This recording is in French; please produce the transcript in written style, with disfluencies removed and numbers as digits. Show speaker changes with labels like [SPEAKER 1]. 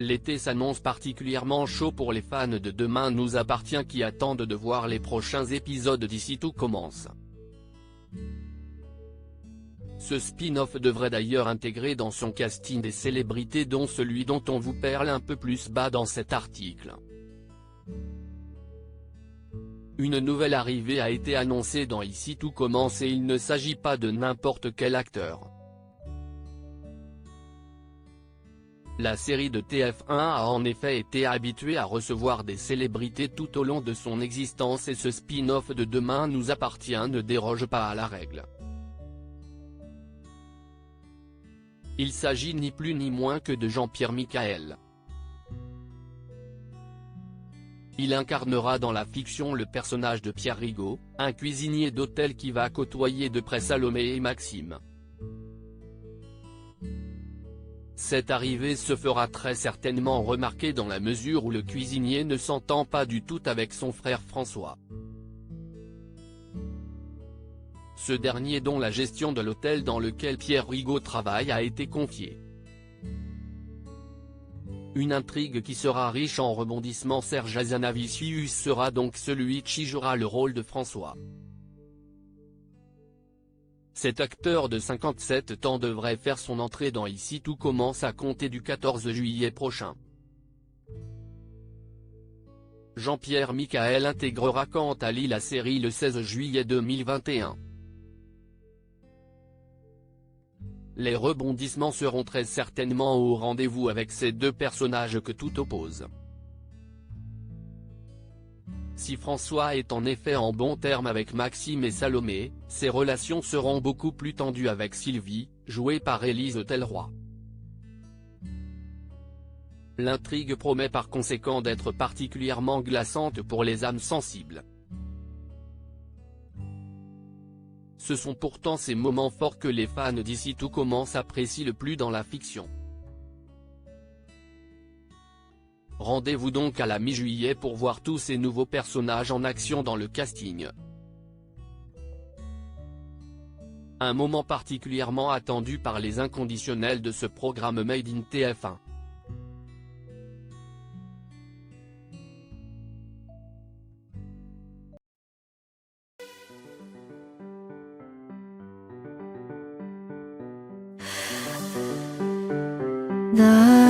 [SPEAKER 1] L'été s'annonce particulièrement chaud pour les fans de Demain nous appartient qui attendent de voir les prochains épisodes d'ici tout commence. Ce spin-off devrait d'ailleurs intégrer dans son casting des célébrités dont celui dont on vous parle un peu plus bas dans cet article. Une nouvelle arrivée a été annoncée dans Ici tout commence et il ne s'agit pas de n'importe quel acteur. La série de TF1 a en effet été habituée à recevoir des célébrités tout au long de son existence et ce spin-off de Demain nous appartient ne déroge pas à la règle. Il s'agit ni plus ni moins que de Jean-Pierre Michaël. Il incarnera dans la fiction le personnage de Pierre Rigaud, un cuisinier d'hôtel qui va côtoyer de près Salomé et Maxime. Cette arrivée se fera très certainement remarquer dans la mesure où le cuisinier ne s'entend pas du tout avec son frère François. Ce dernier dont la gestion de l'hôtel dans lequel Pierre Rigaud travaille a été confiée. Une intrigue qui sera riche en rebondissements. Serge Hazanavicius sera donc celui qui jouera le rôle de François. Cet acteur de 57 ans devrait faire son entrée dans Ici tout commence à compter du 14 juillet prochain. Jean-Pierre Michaël intégrera quant à lui la série le 16 juillet 2021. Les rebondissements seront très certainement au rendez-vous avec ces deux personnages que tout oppose. Si François est en effet en bons termes avec Maxime et Salomé, ses relations seront beaucoup plus tendues avec Sylvie, jouée par Élise Telleroy. L'intrigue promet par conséquent d'être particulièrement glaçante pour les âmes sensibles. Ce sont pourtant ces moments forts que les fans d'Ici tout commence apprécient le plus dans la fiction. Rendez-vous donc à la mi-juillet pour voir tous ces nouveaux personnages en action dans le casting. Un moment particulièrement attendu par les inconditionnels de ce programme Made in TF1.
[SPEAKER 2] 나